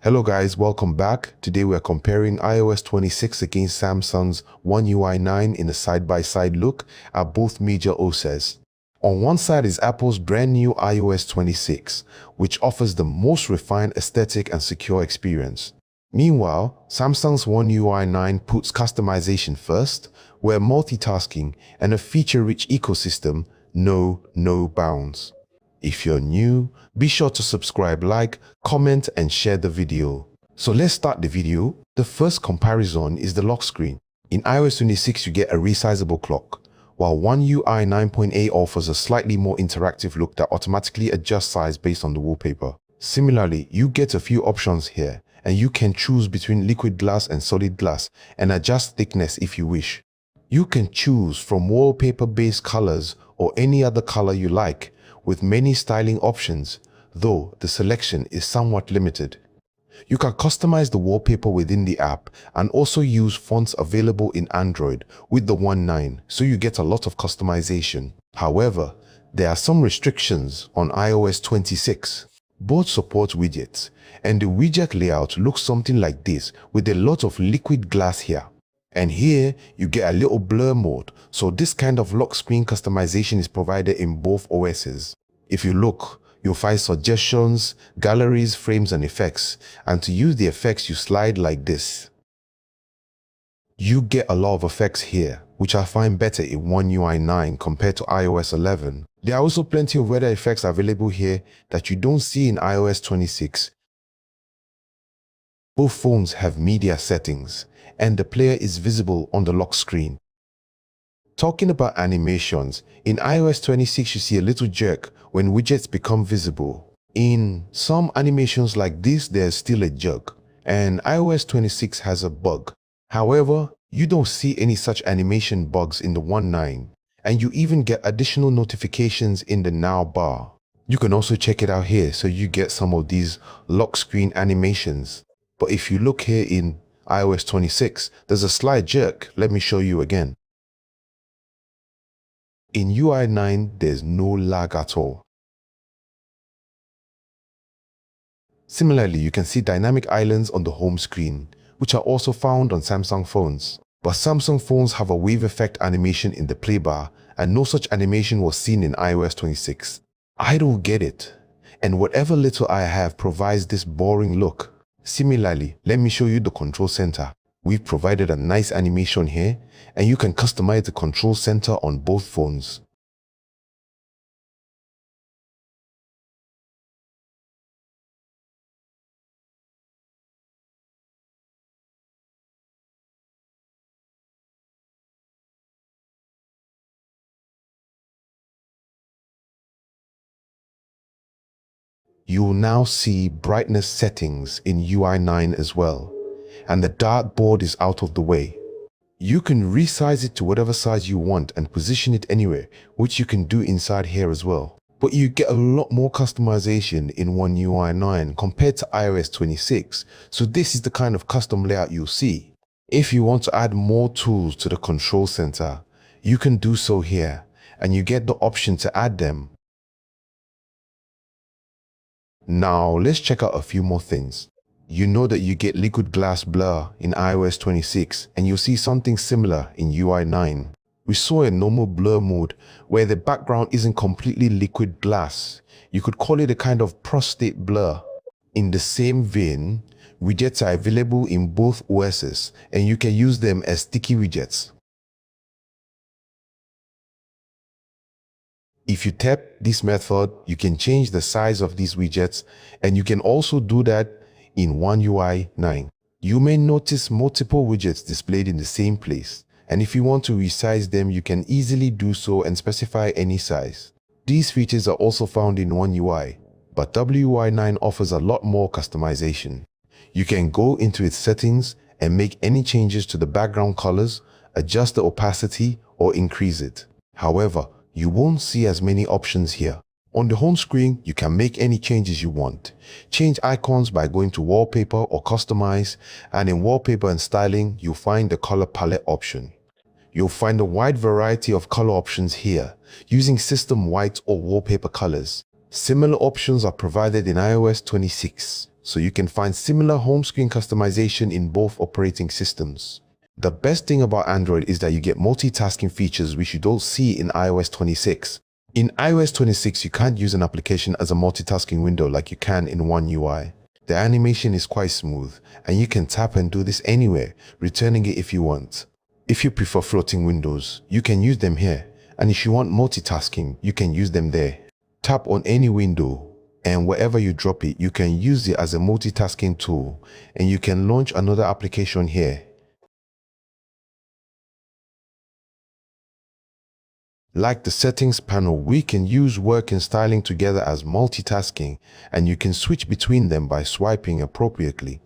Hello guys, welcome back. Today we're comparing iOS 26 against Samsung's One UI 9 in a side-by-side look at both major OSes. On one side is Apple's brand new iOS 26, which offers the most refined aesthetic and secure experience. Meanwhile, Samsung's One UI 9 puts customization first, where multitasking and a feature-rich ecosystem know no bounds. If you're new, be sure to subscribe, like, comment, and share the video. So let's start the video. The first comparison is the lock screen. In iOS 26, you get a resizable clock, while One UI 9.8 offers a slightly more interactive look that automatically adjusts size based on the wallpaper. Similarly, you get a few options here, and you can choose between liquid glass and solid glass and adjust thickness if you wish. You can choose from wallpaper-based colors or any other color you like, with many styling options, though the selection is somewhat limited. You can customize the wallpaper within the app and also use fonts available in Android with the One 9, so you get a lot of customization. However, there are some restrictions on iOS 26. Both support widgets, and the widget layout looks something like this with a lot of liquid glass here. And here, you get a little blur mode, so this kind of lock screen customization is provided in both OSs. If you look, you'll find suggestions, galleries, frames, and effects, and to use the effects, you slide like this. You get a lot of effects here, which I find better in One UI 9 compared to iOS 11. There are also plenty of weather effects available here that you don't see in iOS 26. Both phones have media settings, and the player is visible on the lock screen. Talking about animations, in iOS 26 you see a little jerk when widgets become visible. In some animations like this, there's still a jerk, and iOS 26 has a bug. However, you don't see any such animation bugs in the One 9, and you even get additional notifications in the Now bar. You can also check it out here, so you get some of these lock screen animations. But if you look here in iOS 26, there's a slight jerk. Let me show you again. In UI 9, there's no lag at all. Similarly, you can see dynamic islands on the home screen, which are also found on Samsung phones. But Samsung phones have a wave effect animation in the play bar, and no such animation was seen in iOS 26. I don't get it, and whatever little I have provides this boring look. Similarly, let me show you the control center. We've provided a nice animation here, and you can customize the control center on both phones. You will now see brightness settings in UI 9 as well, and the dartboard is out of the way. You can resize it to whatever size you want and position it anywhere, which you can do inside here as well. But you get a lot more customization in One UI 9 compared to iOS 26, so this is the kind of custom layout you'll see. If you want to add more tools to the control center, you can do so here, and you get the option to add them. Now, let's check out a few more things. You know that you get liquid glass blur in iOS 26, and you'll see something similar in UI 9. We saw a normal blur mode where the background isn't completely liquid glass. You could call it a kind of prostate blur. In the same vein, widgets are available in both OSs, and you can use them as sticky widgets. If you tap this method, you can change the size of these widgets, and you can also do that in One UI 9. You may notice multiple widgets displayed in the same place, and if you want to resize them, you can easily do so and specify any size. These features are also found in One UI, but WUI 9 offers a lot more customization. You can go into its settings and make any changes to the background colors, adjust the opacity, or increase it. However, you won't see as many options here. On the home screen, you can make any changes you want. Change icons by going to Wallpaper or Customize, and in Wallpaper and Styling, you'll find the Color Palette option. You'll find a wide variety of color options here, using system white or wallpaper colors. Similar options are provided in iOS 26, so you can find similar home screen customization in both operating systems. The best thing about Android is that you get multitasking features which you don't see in iOS 26. In iOS 26, you can't use an application as a multitasking window like you can in One UI. The animation is quite smooth, and you can tap and do this anywhere, returning it if you want. If you prefer floating windows, you can use them here, and if you want multitasking, you can use them there. Tap on any window, and wherever you drop it, you can use it as a multitasking tool, and you can launch another application here. Like the settings panel, we can use work and styling together as multitasking, and you can switch between them by swiping appropriately.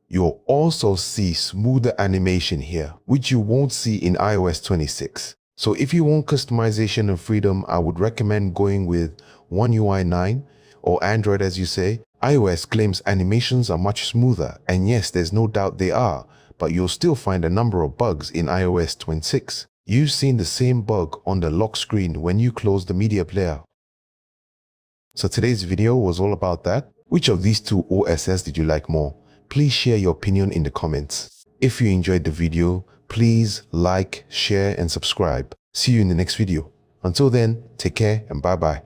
You'll also see smoother animation here, which you won't see in iOS 26. So if you want customization and freedom, I would recommend going with One UI 9 or Android as you say. iOS claims animations are much smoother, and yes, there's no doubt they are, but you'll still find a number of bugs in iOS 26. You've seen the same bug on the lock screen when you close the media player. So today's video was all about that. Which of these two OSs did you like more? Please share your opinion in the comments. If you enjoyed the video, please like, share, and subscribe. See you in the next video. Until then, take care and bye-bye.